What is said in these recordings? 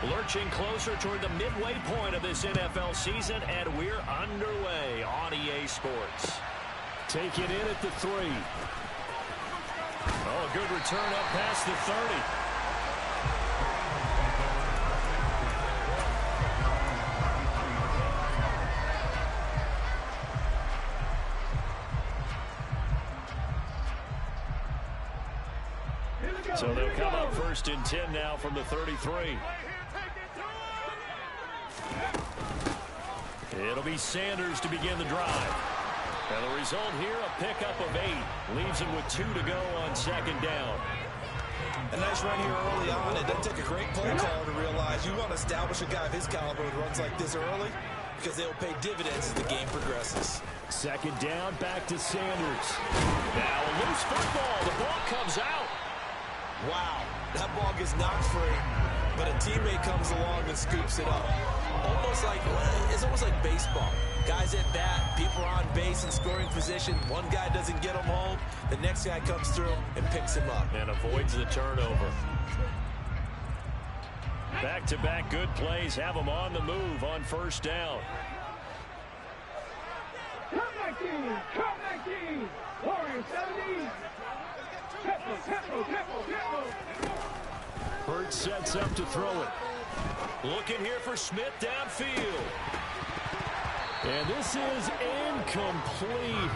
Lurching closer toward the midway point of this NFL season, and we're underway on EA Sports. Take it in at the 3. Oh, a good return up past the 30. So they'll come up 1st and 10 now from the 33. It'll be Sanders to begin the drive. And the result here, a pickup of 8. Leaves him with 2 to go on 2nd down. A nice run here early on. It doesn't take a great play caller to realize you want to establish a guy of his caliber with runs like this early because they'll pay dividends as the game progresses. 2nd down, back to Sanders. Now a loose football. The ball comes out. Wow, that ball gets knocked free, but a teammate comes along and scoops it up. It's almost like baseball. Guys at bat, people are on base in scoring position. One guy doesn't get him home. The next guy comes through and picks him up. And avoids the turnover. Back-to-back good plays have him on the move on 1st down. Come back in, Warriors 70. Hurts sets up to throw it. Looking here for Smith downfield. And this is incomplete.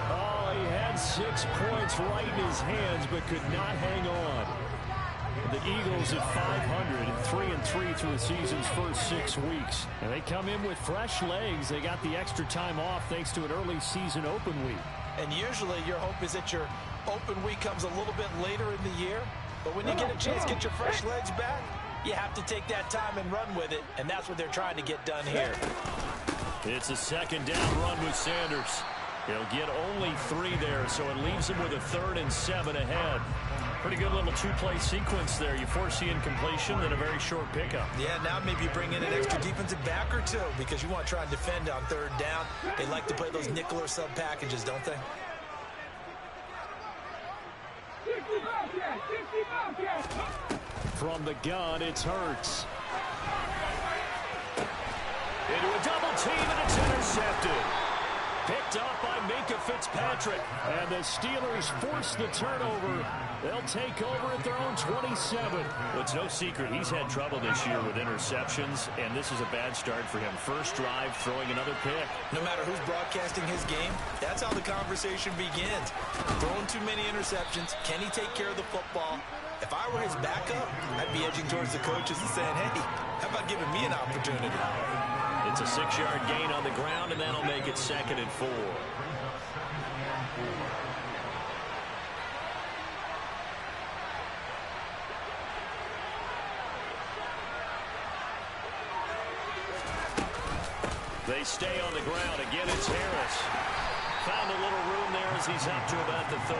Oh, he had 6 points right in his hands, but could not hang on. The Eagles at 500 and 3-3 through the season's first 6 weeks. And they come in with fresh legs. They got the extra time off thanks to an early season open week. And usually your hope is that your open week comes a little bit later in the year. But when you get a chance to get your fresh legs back, you have to take that time and run with it. And that's what they're trying to get done here. It's a 2nd down run with Sanders. He'll get only 3 there, so it leaves him with a 3rd and 7 ahead. Pretty good little 2-play sequence there. You foresee incompletion, then a very short pickup. Yeah, now maybe you bring in an extra defensive back or 2 because you want to try and defend on 3rd down. They like to play those nickel or sub packages, don't they? From the gun, it's Hurts. Into a double team, and it's intercepted. Picked up by Minkah Fitzpatrick. And the Steelers force the turnover. They'll take over at their own 27. Well, it's no secret he's had trouble this year with interceptions, and this is a bad start for him. First drive, throwing another pick. No matter who's broadcasting his game, that's how the conversation begins. Throwing too many interceptions. Can he take care of the football? If I were his backup, I'd be edging towards the coaches and saying, hey, how about giving me an opportunity? It's a 6-yard gain on the ground, and that'll make it 2nd and 4. They stay on the ground. Again, it's Harris. Found a little room there as he's up to about the 37.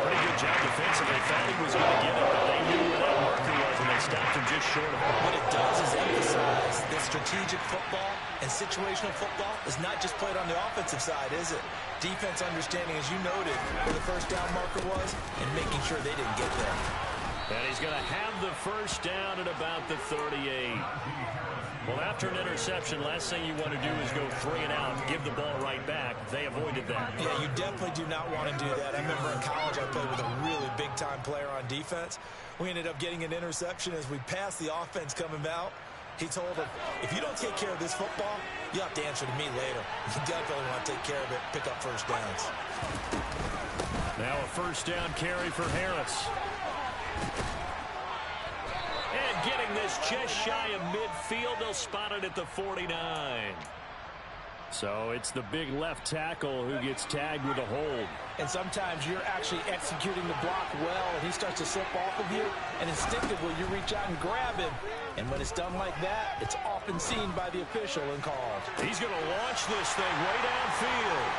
Pretty good job defensively. Thought he was going to get it, but they knew where that marker was, and they stopped him just short of it. What it does is emphasize that strategic football and situational football is not just played on the offensive side, is it? Defense understanding, as you noted, where the 1st down marker was and making sure they didn't get there. And he's going to have the 1st down at about the 38. Well, after an interception, last thing you want to do is go 3 and out, give the ball right back. They avoided that. Yeah, you definitely do not want to do that. I remember in college I played with a really big-time player on defense. We ended up getting an interception as we passed the offense coming out. He told him, if you don't take care of this football, you have to answer to me later. You definitely want to take care of it, pick up 1st downs. Now a 1st down carry for Harris. And getting this just shy of midfield, they'll spot it at the 49. So it's the big left tackle who gets tagged with a hold. And sometimes you're actually executing the block well, and he starts to slip off of you, and instinctively you reach out and grab him. And when it's done like that, it's often seen by the official and called. He's going to launch this thing way downfield.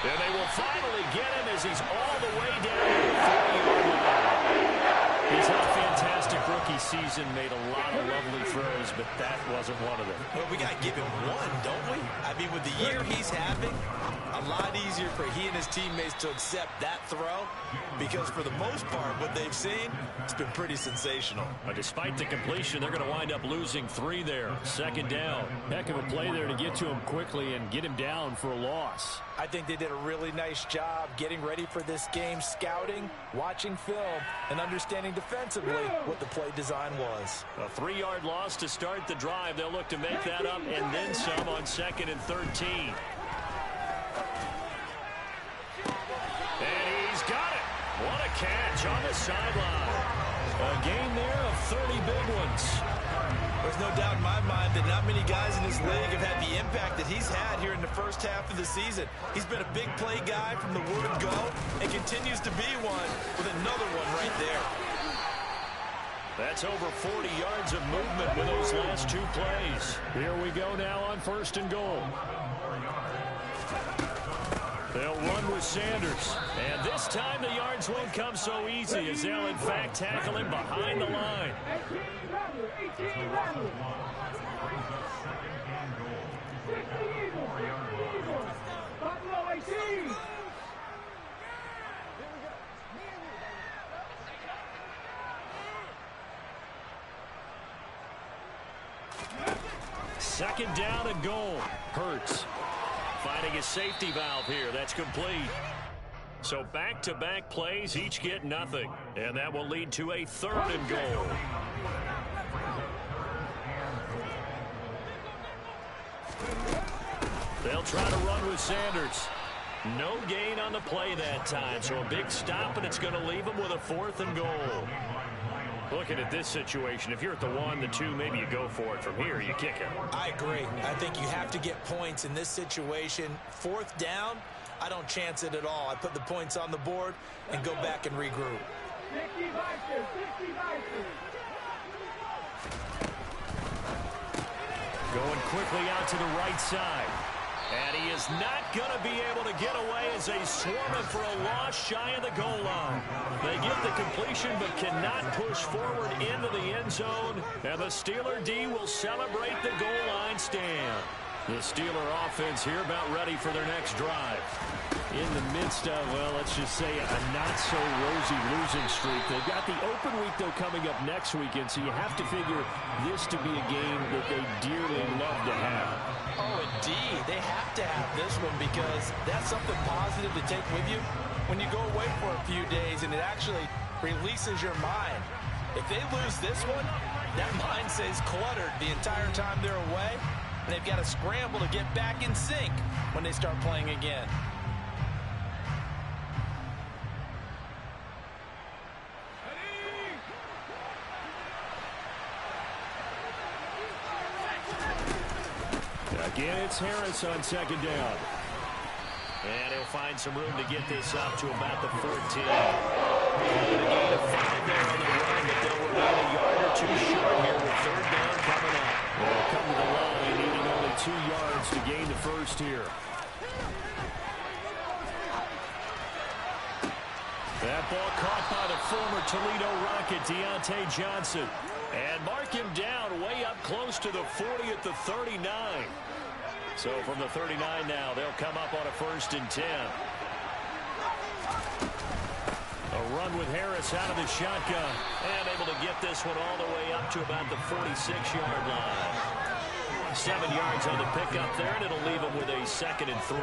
And they will finally get him as he's all the way down to the 40-yard line. He's had a fantastic rookie season made a lot of lovely throws, but that wasn't one of them. Well, we got to give him one, don't we? I mean, with the year he's having, a lot easier for he and his teammates to accept that throw because for the most part, what they've seen, it's been pretty sensational. But despite the completion, they're going to wind up losing 3 there. Second down. Heck of a play there to get to him quickly and get him down for a loss. I think they did a really nice job getting ready for this game, scouting, watching film, and understanding defensively what the play design was. A 3-yard loss to start the drive. They'll look to make that up and then some on 2nd and 13. And he's got it. What a catch on the sideline. A gain there of 30 big ones. There's no doubt in my mind that not many guys in this league have had the impact that he's had here in the first half of the season. He's been a big play guy from the word go and continues to be one with another one right there. That's over 40 yards of movement with those last 2 plays. Here we go now on 1st and goal. They'll run with Sanders. And this time the yards won't come so easy as they'll in fact tackle him behind the line. 18 Rebels. 60 Eagles. Buffalo 18. Second down and goal. Hurts finding a safety valve here. That's complete. So back-to-back plays, each get nothing. And that will lead to a 3rd and goal. They'll try to run with Sanders. No gain on the play that time. So a big stop, and it's going to leave them with a 4th and goal. Looking at this situation, if you're at the 1, the 2, maybe you go for it. From here, you kick it. I agree. I think you have to get points in this situation. 4th down, I don't chance it at all. I put the points on the board and go back and regroup. 60 Vikings, 60 Vikings. Going quickly out to the right side. And he is not going to be able to get away as they swarm him for a loss shy of the goal line. They get the completion but cannot push forward into the end zone. And the Steeler D will celebrate the goal line stand. The Steeler offense here about ready for their next drive. In the midst of, well, let's just say a not-so-rosy losing streak. They've got the open week, though, coming up next weekend, so you have to figure this to be a game that they dearly love to have. Oh, indeed. They have to have this one because that's something positive to take with you when you go away for a few days and it actually releases your mind. If they lose this one, that mind stays cluttered the entire time they're away, and they've got to scramble to get back in sync when they start playing again. Again, it's Harris on 2nd down. And he'll find some room to get this up to about the 14. And a gain of 5 there on the run, but they'll remain a yard or 2 short here with 3rd down coming up. They'll come to the line, needing only 2 yards to gain the 1st here. That ball caught by the former Toledo Rocket, Deontay Johnson. And mark him down way up close to the 40 at the 39. So from the 39 now, they'll come up on a 1st and 10. A run with Harris out of the shotgun. And able to get this one all the way up to about the 46-yard line. 7 yards on the pickup there, and it'll leave them with a 2nd and 3.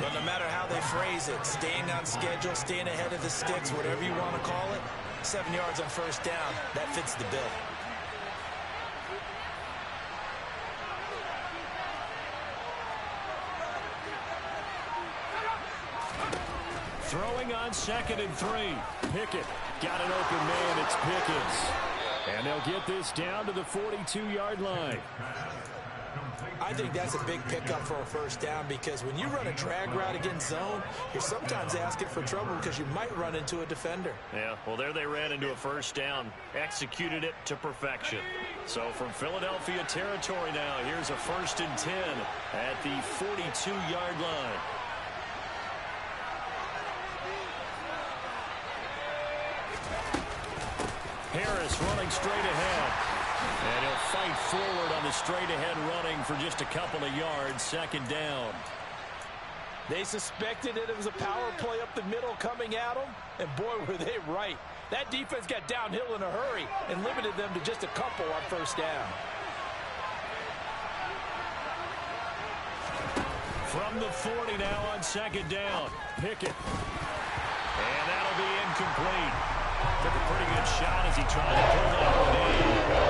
But no matter how they phrase it, staying on schedule, staying ahead of the sticks, whatever you want to call it, 7 yards on 1st down, that fits the bill. Throwing on 2nd and 3. Pickett got an open man. It's Pickens. And they'll get this down to the 42-yard line. I think that's a big pickup for a 1st down because when you run a drag route against zone, you're sometimes asking for trouble because you might run into a defender. Yeah, well, there they ran into a 1st down. Executed it to perfection. So from Philadelphia territory now, here's a 1st and 10 at the 42-yard line. Harris running straight ahead. And he'll fight forward on the straight-ahead running for just a couple of yards. Second down. They suspected that it was a power play up the middle coming at them, and boy, were they right. That defense got downhill in a hurry and limited them to just a couple on first down. From the 40 now on second down. Pickett. And that'll be incomplete. Took a pretty good shot as he tried to pull that one in.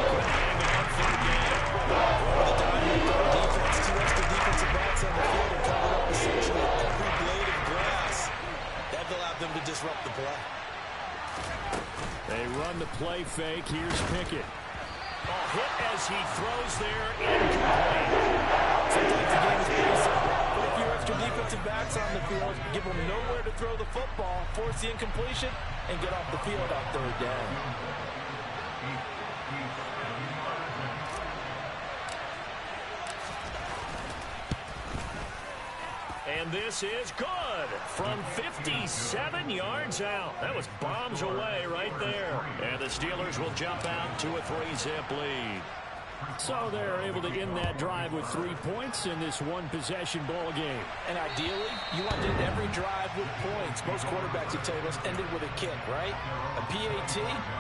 Couldn't hang on for the game. The dynamic defense, two extra defensive backs on the field and covered up essentially every blade of grass. That allowed them to disrupt the play. They run the play fake. Here's Pickett. Hit as he throws there. Incomplete. Sometimes the game is pretty simple. Put a few extra defensive backs on the field, give them nowhere to throw the football, force the incompletion, and get off the field on third down. And this is good from 57 yards out. That was bombs away right there. And the Steelers will jump out to a 3-zip lead. So they're able to end that drive with 3 points in this one-possession ball game. And ideally, you want to end every drive with points. Most quarterbacks would tell you, let's end it with a kick, right? A PAT,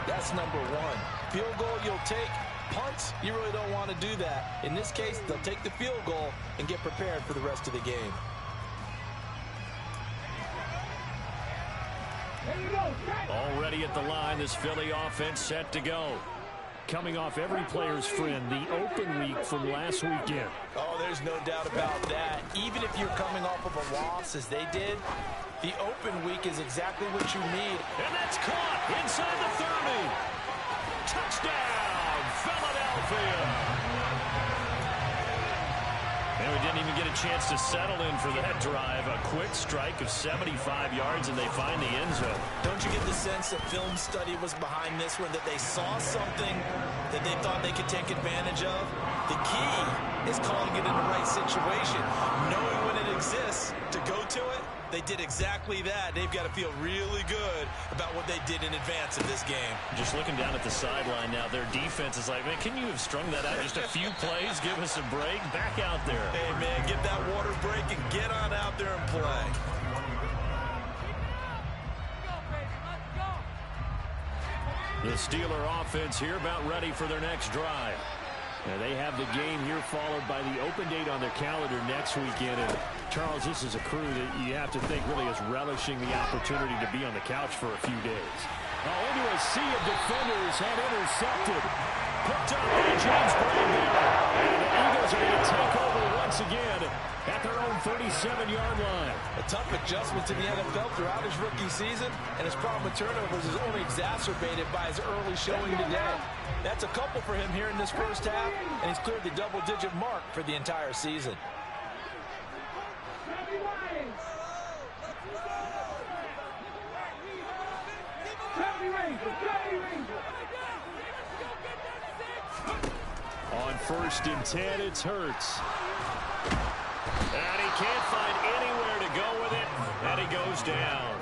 that's number one. Field goal you'll take. Punts, you really don't want to do that. In this case, they'll take the field goal and get prepared for the rest of the game. Already at the line, this Philly offense set to go. Coming off every player's friend, the open week from last weekend. Oh, there's no doubt about that. Even if you're coming off of a loss, as they did, the open week is exactly what you need. And that's caught inside the 30. Touchdown, Philadelphia. And we didn't even get a chance to settle in for that drive. A quick strike of 75 yards, and they find the end zone. Don't you get the sense that film study was behind this one, that they saw something that they thought they could take advantage of? The key is calling it in the right situation, knowing when it exists to go to it. They did exactly that. They've got to feel really good about what they did in advance of this game. Just looking down at the sideline now, their defense is like, man, can you have strung that out just a few plays? Give us a break. Back out there. Hey, man, get that water break and get on out there and play. The Steeler offense here about ready for their next drive. Now they have the game here followed by the open date on their calendar next weekend. And Charles, this is a crew that you have to think really is relishing the opportunity to be on the couch for a few days. Into a sea of defenders and intercepted. Picked up by James Bradbury. And the Eagles are going to take over once again at their own 37-yard line. A tough adjustment to the NFL throughout his rookie season, and his problem with turnovers is only exacerbated by his early showing today. That's a couple for him here in this first half, and he's cleared the double-digit mark for the entire season. On 1st and 10, it's Hurts. And he can't find anywhere to go with it, and he goes down.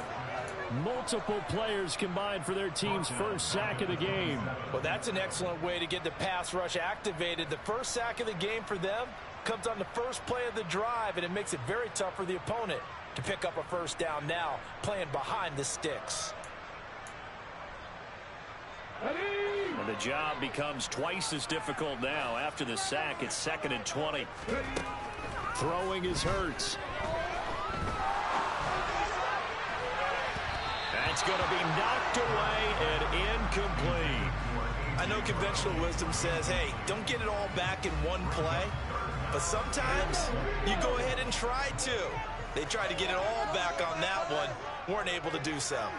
Multiple players combined for their team's first sack of the game. Well, that's an excellent way to get the pass rush activated. The first sack of the game for them comes on the first play of the drive, and it makes it very tough for the opponent to pick up a first down now, playing behind the sticks. And the job becomes twice as difficult now. After the sack, it's 2nd and 20. Throwing is Hurts. That's going to be knocked away and incomplete. I know conventional wisdom says, hey, don't get it all back in one play. But sometimes you go ahead and try to. They tried to get it all back on that one. Weren't able to do so.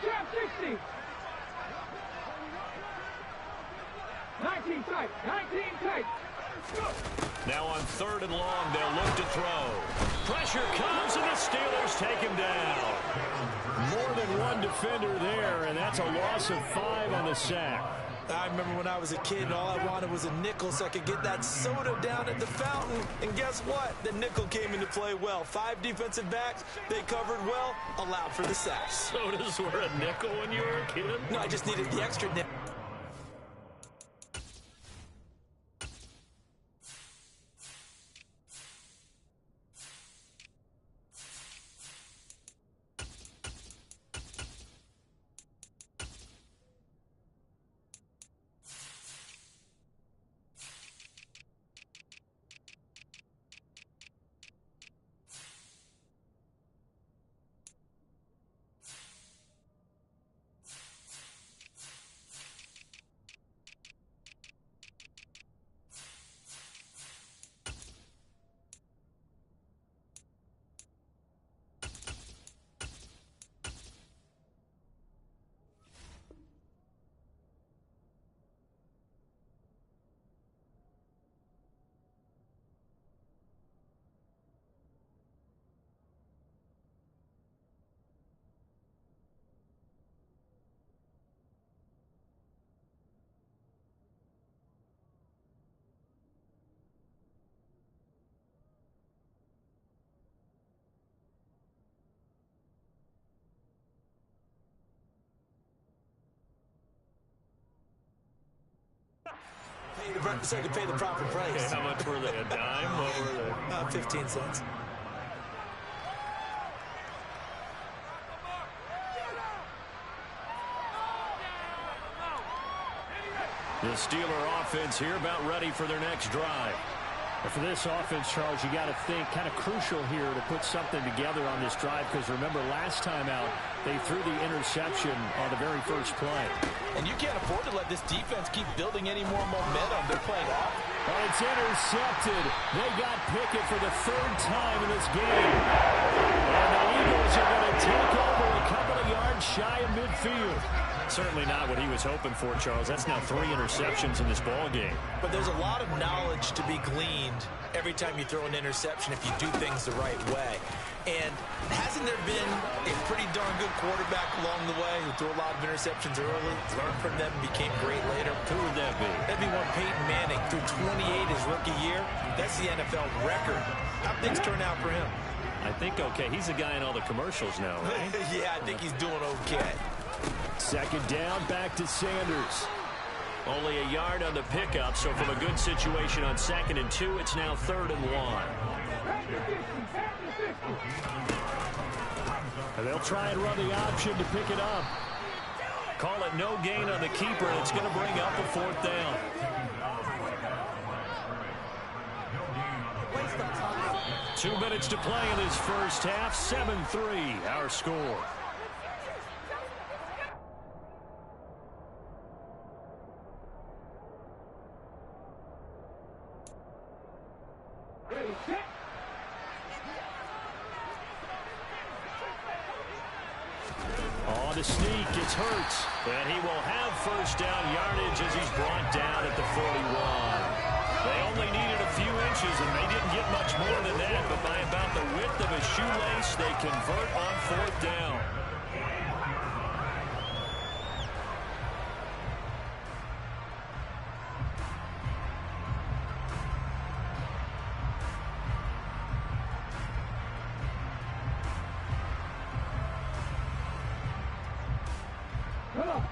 Trap 60. 19 tight. 19 tight. Now on 3rd and long, they'll look to throw. Pressure comes, and the Steelers take him down. More than one defender there, and that's a loss of 5 on the sack. I remember when I was a kid and all I wanted was a nickel so I could get that soda down at the fountain. And guess what? The nickel came into play well. 5 defensive backs, they covered well, allowed for the sacks. Sodas were a nickel when you were a kid? No, I just needed the extra nickel. So I could pay the proper price. Okay, how much were they? A dime? What were they? 15 cents. The Steeler offense here about ready for their next drive. And for this offense, Charles, you got to think kind of crucial here to put something together on this drive, because remember last time out they threw the interception on the very first play. And you can't afford to let this defense keep building any more momentum. They're playing off. But it's intercepted. They got Pickett for the 3rd time in this game. And the Eagles are going to take over a couple of yards shy of midfield. Certainly not what he was hoping for, Charles. That's now 3 interceptions in this ball game. But there's a lot of knowledge to be gleaned every time you throw an interception if you do things the right way. And hasn't there been a pretty darn good quarterback along the way who threw a lot of interceptions early, learned from them, and became great later? Who would that be? That'd be one Peyton Manning, threw 28 his rookie year. That's the NFL record. How'd things turn out for him? I think okay. He's the guy in all the commercials now, right? Yeah, I think he's doing okay. 2nd down, back to Sanders. Only a yard on the pickup, so from a good situation on 2nd and 2, it's now 3rd and 1. And they'll try and run the option to pick it up. Call it no gain on the keeper, and it's going to bring up a 4th down. Two minutes to play in this first half. 7-3, our score. On the sneak, it's Hurts. And he will have 1st down yardage as he's brought down at the 41. They only needed a few inches, and they didn't get much more than that, but by about the width of a shoelace, they convert on 4th down.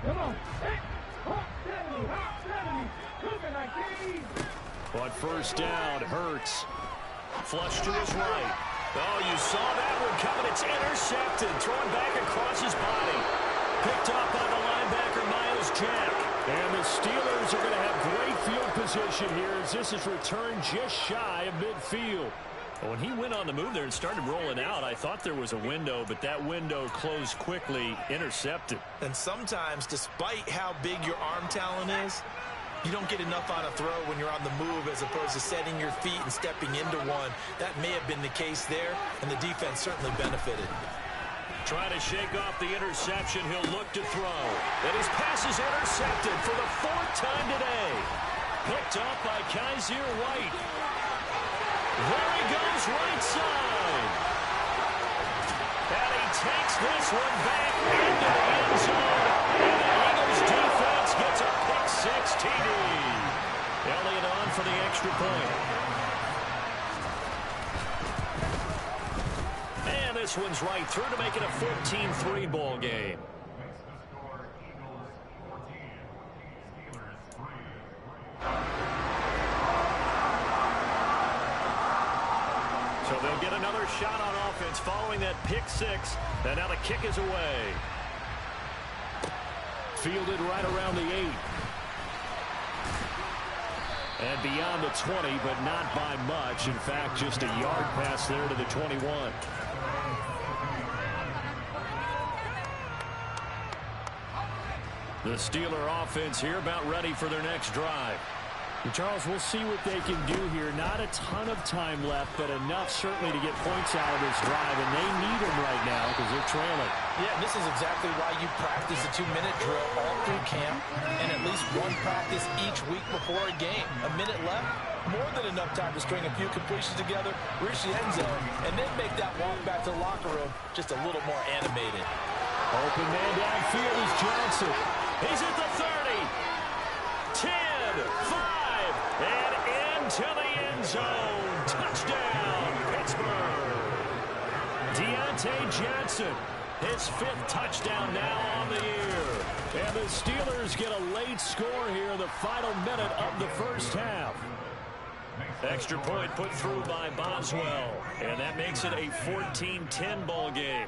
Come on. Hot 70. Cooper 19. On 1st down, Hurts. Flush to his right. Oh, you saw that one coming. It's intercepted. Thrown back across his body. Picked up by the linebacker, Miles Jack. And the Steelers are going to have great field position here as this is returned just shy of midfield. When he went on the move there and started rolling out, I thought there was a window, but that window closed quickly, intercepted. And sometimes, despite how big your arm talent is, you don't get enough on a throw when you're on the move as opposed to setting your feet and stepping into one. That may have been the case there, and the defense certainly benefited. Trying to shake off the interception, he'll look to throw. And his pass is intercepted for the 4th time today. Picked up by Kaiser White. There he goes, right side. And he takes this one back into the end zone. And the Eagles defense gets a pick 6. extra point. And this one's right through to make it a 14-3 ball game. So they'll get another shot on offense following that pick six. And now the kick is away. Fielded right around the 8. And beyond the 20, but not by much. In fact, just a yard pass there to the 21. The Steeler offense here about ready for their next drive. And Charles, we'll see what they can do here. Not a ton of time left, but enough certainly to get points out of this drive. And they need them right now because they're trailing. Yeah, this is exactly why you practice a 2-minute drill all through camp and at least one practice each week before a game. A minute left, more than enough time to string a few completions together, reach the end zone, and then make that walk back to the locker room just a little more animated. Open man downfield is Johnson. He's at the 30. 10, 5. And into the end zone. Touchdown, Pittsburgh. Deontay Johnson, his 5th touchdown now on the year. And the Steelers get a late score here in the final minute of the first half. Extra point put through by Boswell. And that makes it a 14-10 ball game.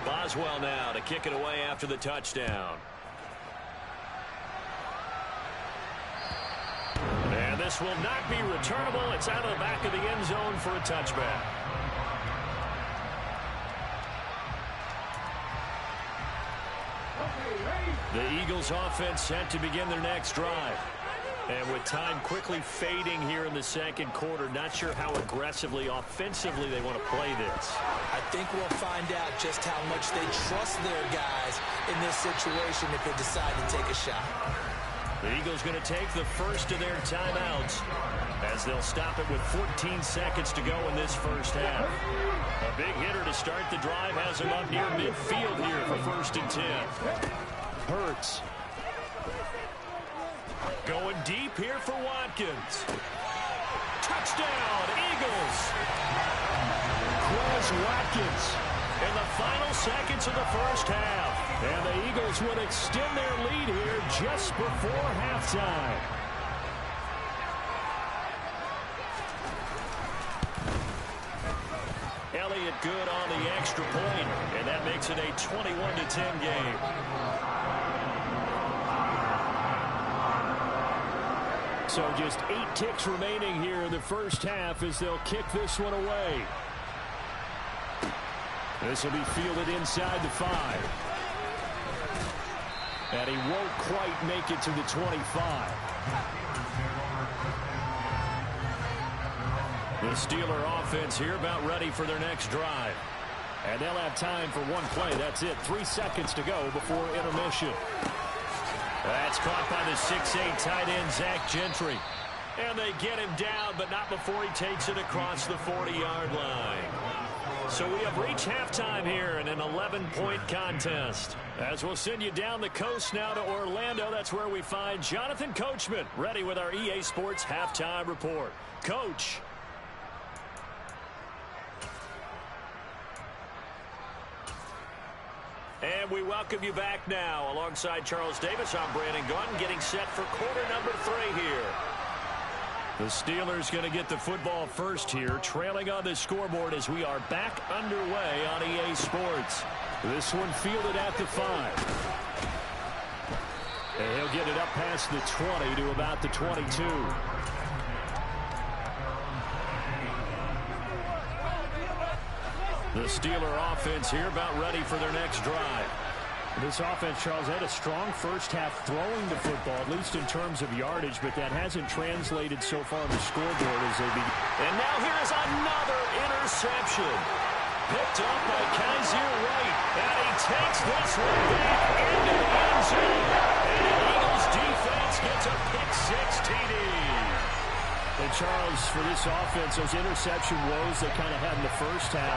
Boswell now to kick it away after the touchdown. And this will not be returnable. It's out of the back of the end zone for a touchback. The Eagles offense set to begin their next drive. And with time quickly fading here in the second quarter, not sure how aggressively, offensively they want to play this. I think we'll find out just how much they trust their guys in this situation if they decide to take a shot. The Eagles going to take the first of their timeouts as they'll stop it with 14 seconds to go in this first half. A big hitter to start the drive has him up near midfield here for 1st and 10. Hurts. Going deep here for Watkins. Touchdown, Eagles. Quez Watkins in the final seconds of the first half. And the Eagles would extend their lead here just before halftime. Elliott good on the extra point, and that makes it a 21-10 game. So just 8 ticks remaining here in the first half as they'll kick this one away. This will be fielded inside the 5. And he won't quite make it to the 25. The Steeler offense here about ready for their next drive. And they'll have time for one play. That's it. 3 seconds to go before intermission. That's caught by the 6'8" tight end, Zach Gentry. And they get him down, but not before he takes it across the 40-yard line. So we have reached halftime here in an 11-point contest. As we'll send you down the coast now to Orlando, that's where we find Jonathan Coachman, ready with our EA Sports Halftime Report. Coach. And we welcome you back now. Alongside Charles Davis, I'm Brandon Gaudin, getting set for quarter number 3 here. The Steelers going to get the football first here, trailing on the scoreboard as we are back underway on EA Sports. This one fielded at the 5. And he'll get it up past the 20 to about the 22. The Steeler offense here about ready for their next drive. This offense, Charles, had a strong first half throwing the football, at least in terms of yardage, but that hasn't translated so far on the scoreboard as they begin. And now here is another interception. Picked up by Kaiser White, and he takes this one back into the end zone. And the Eagles defense gets a pick-6 TD. And Charles, for this offense, those interception woes they kind of had in the first half,